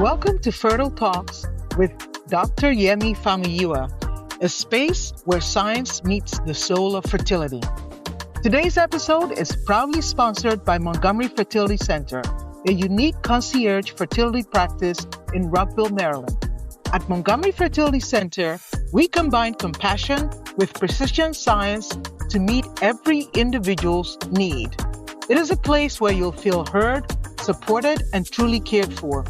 Welcome to Fertile Talks with Dr. Yemi Famuyiwa, a space where science meets the soul of fertility. Today's episode is proudly sponsored by Montgomery Fertility Center, a unique concierge fertility practice in Rockville, Maryland. At Montgomery Fertility Center, we combine compassion with precision science to meet every individual's need. It is a place where you'll feel heard, supported, and truly cared for.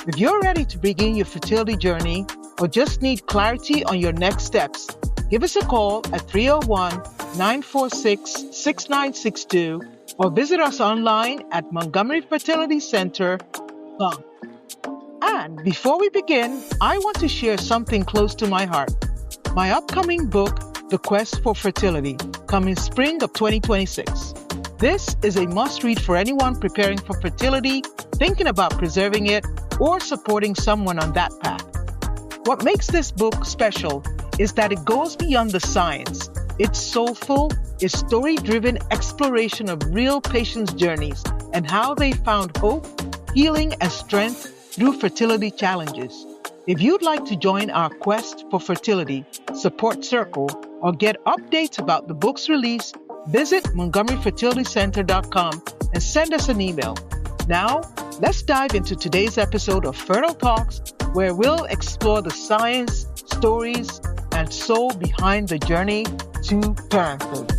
If you're ready to begin your fertility journey or just need clarity on your next steps, give us a call at 301-946-6962 or visit us online at montgomeryfertilitycenter.com. And before we begin, I want to share something close to my heart. My upcoming book, The Quest for Fertility, coming spring of 2026. This is a must-read for anyone preparing for fertility, thinking about preserving it, or supporting someone on that path. What makes this book special is that it goes beyond the science. It's soulful, a story-driven exploration of real patients' journeys and how they found hope, healing, and strength through fertility challenges. If you'd like to join our Quest for Fertility support circle or get updates about the book's release, visit montgomeryfertilitycenter.com and send us an email. Now, let's dive into today's episode of Fertile Talks, where we'll explore the science, stories, and soul behind the journey to parenthood.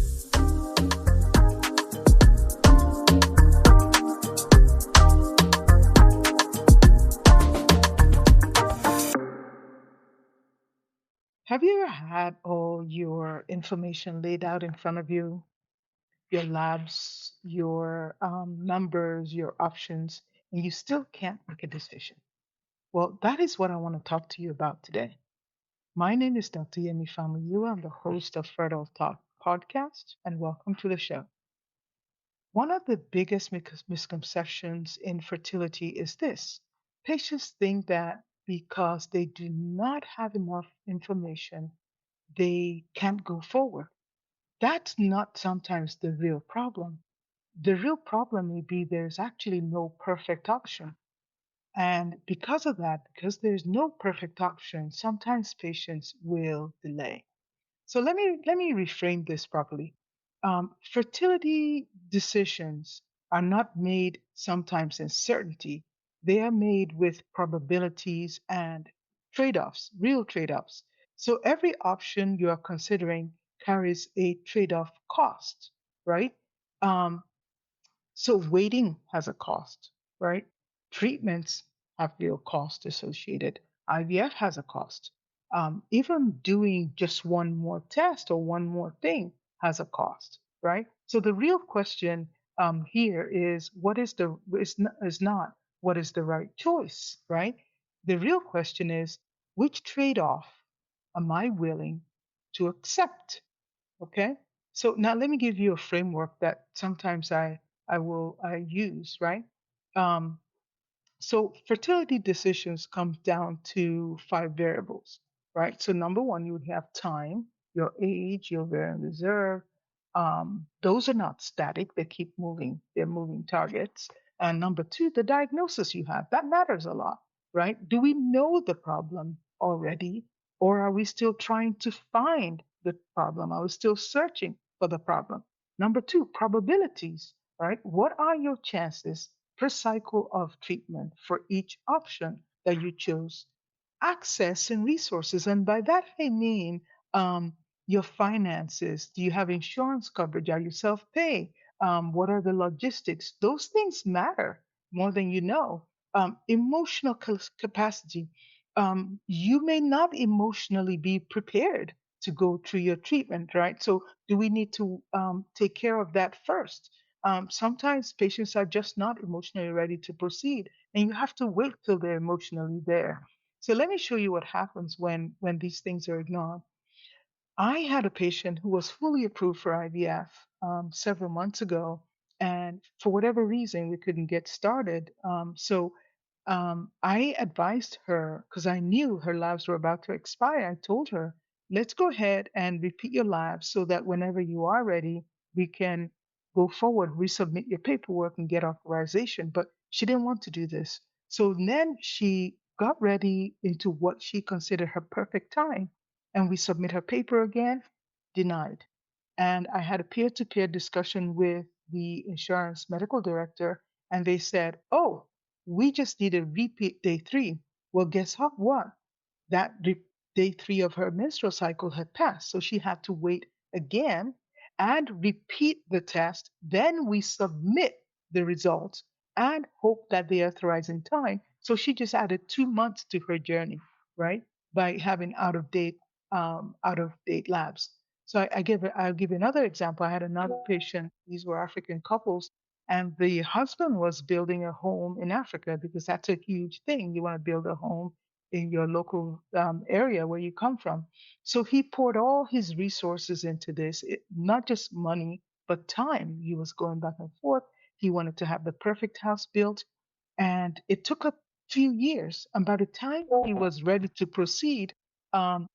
Have you ever had all your information laid out in front of you? Your labs, your numbers, your options, and you still can't make a decision? Well, that is what I want to talk to you about today. My name is Dr. Yemi Famuyiwa. I'm the host of Fertile Talk podcast, and welcome to the show. One of the biggest misconceptions in fertility is this: patients think that because they do not have enough information, they can't go forward. That's not sometimes the real problem. The real problem may be there's actually no perfect option. And because of that, because there's no perfect option, sometimes patients will delay. So let me reframe this properly. Fertility decisions are not made sometimes in certainty. They are made with probabilities and trade-offs, real trade-offs. So every option you are considering carries a trade-off cost, right? Um, so waiting has a cost, right? Treatments have real cost associated. IVF has a cost. Even doing just one more test or one more thing has a cost, right? So the real question here is what is not what is the right choice, right? The real question is which trade-off am I willing to accept? Okay. So now let me give you a framework that sometimes I use, right? Um, so fertility decisions come down to five variables, right? So number one, you would have time, your age, your ovarian reserve. Those are not static; they keep moving. They're moving targets. And number two, the diagnosis you have. That matters a lot, right? Do we know the problem already, or are we still trying to find the problem? Are we still searching for the problem? Number two, probabilities, right? What are your chances per cycle of treatment for each option that you chose? Access and resources. And by that, I mean your finances. Do you have insurance coverage? Are you self pay? What are the logistics? Those things matter more than you know. Emotional capacity. You may not emotionally be prepared to go through your treatment, right? So, do we need to take care of that first? Sometimes patients are just not emotionally ready to proceed, and you have to wait till they're emotionally there. So let me show you what happens when these things are ignored. I had a patient who was fully approved for IVF several months ago, and for whatever reason, we couldn't get started. So I advised her because I knew her labs were about to expire. I told her, let's go ahead and repeat your labs so that whenever you are ready, we can go forward, resubmit your paperwork, and get authorization. But she didn't want to do this. So then she got ready into what she considered her perfect time, and we submit her paper again, denied. And I had a peer-to-peer discussion with the insurance medical director, and they said, "Oh, we just need a repeat day three." Well, guess what? That day three of her menstrual cycle had passed, so she had to wait again and repeat the test. Then we submit the results and hope that they authorize in time. So she just added 2 months to her journey, right? By having out of date labs. So I'll give you another example. I had another patient. These were African couples, and the husband was building a home in Africa because that's a huge thing. You want to build a home in your local area where you come from. So he poured all his resources into this, not just money, but time. He was going back and forth. He wanted to have the perfect house built, and it took a few years. And by the time he was ready to proceed, um,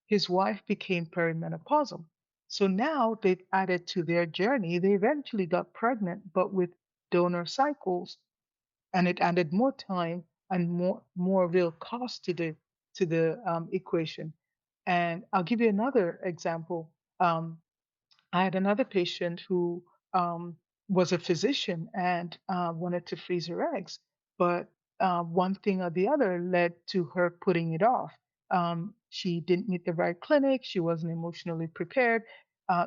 his wife became perimenopausal. So now they've added to their journey. They eventually got pregnant, but with donor cycles, and it added more time and more real cost to the equation. And I'll give you another example. I had another patient who was a physician and wanted to freeze her eggs, but one thing or the other led to her putting it off. She didn't meet the right clinic. She wasn't emotionally prepared.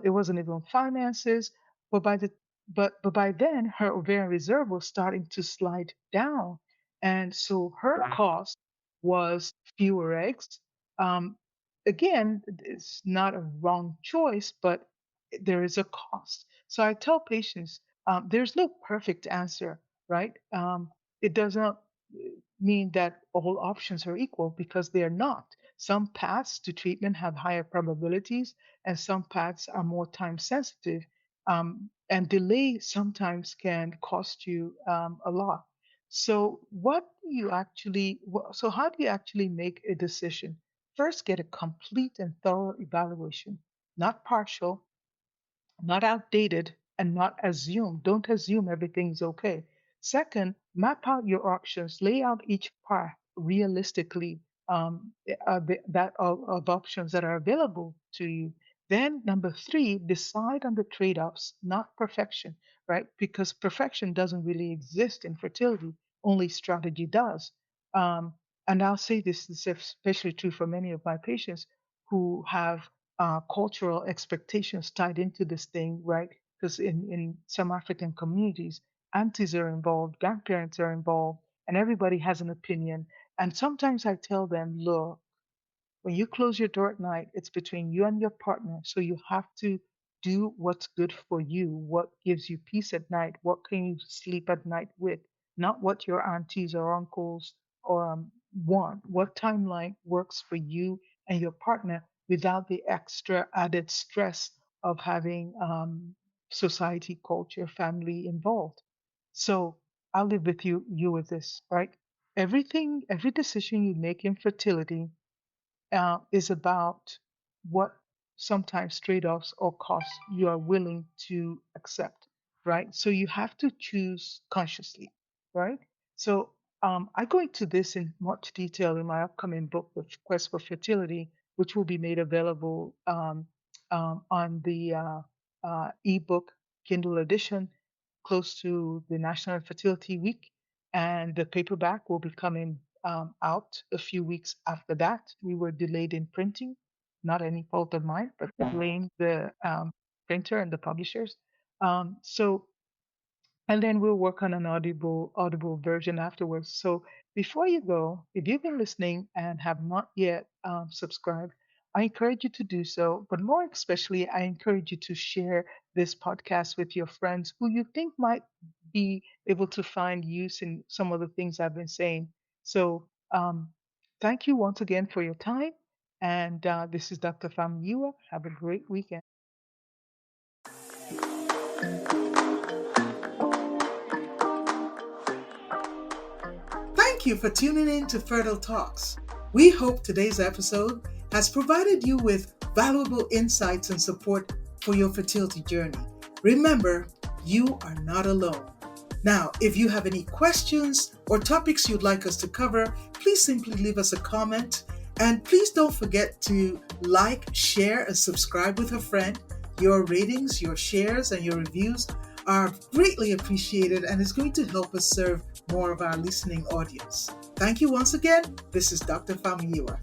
It wasn't even finances. But by the but by then, her ovarian reserve was starting to slide down, and so her cost was fewer eggs. Um, Again, it's not a wrong choice, but there is a cost. So I tell patients there's no perfect answer, right? It does not mean that all options are equal because they are not. Some paths to treatment have higher probabilities, and some paths are more time sensitive. And delay sometimes can cost you a lot. So, so how do you actually make a decision? First, get a complete and thorough evaluation, not partial, not outdated, and not assume. Don't assume everything's okay. Second, map out your options, lay out each path realistically of options that are available to you. Then, number three, decide on the trade offs, not perfection, right? Because perfection doesn't really exist in fertility, only strategy does. Um, and I'll say this is especially true for many of my patients who have cultural expectations tied into this thing, right? Because in some African communities, aunties are involved, grandparents are involved, and everybody has an opinion. And sometimes I tell them, look, when you close your door at night, it's between you and your partner. So you have to do what's good for you, what gives you peace at night, what can you sleep at night with, not what your aunties or uncles or want, what timeline works for you and your partner without the extra added stress of having society, culture, family involved. So I'll leave with you with this, right? Every decision you make in fertility is about what sometimes trade offs or costs you are willing to accept, right? So you have to choose consciously, right? So I go into this in much detail in my upcoming book, The Quest for Fertility, which will be made available on the ebook Kindle edition close to the National Fertility Week, and the paperback will be coming out a few weeks after that. We were delayed in printing, not any fault of mine, but blame the printer and the publishers. So and then we'll work on an audible version afterwards. So before you go, if you've been listening and have not yet subscribed, I encourage you to do so. But more especially, I encourage you to share this podcast with your friends who you think might be able to find use in some of the things I've been saying. So thank you once again for your time. And this is Dr. Famuyiwa. Have a great weekend. Thank you for tuning in to Fertile Talks. We hope today's episode has provided you with valuable insights and support for your fertility journey. Remember, you are not alone. Now, if you have any questions or topics you'd like us to cover, please simply leave us a comment. And please don't forget to like, share, and subscribe with a friend. Your ratings, your shares, and your reviews are greatly appreciated and is going to help us serve more of our listening audience. Thank you once again. This is Dr. Famuyiwa.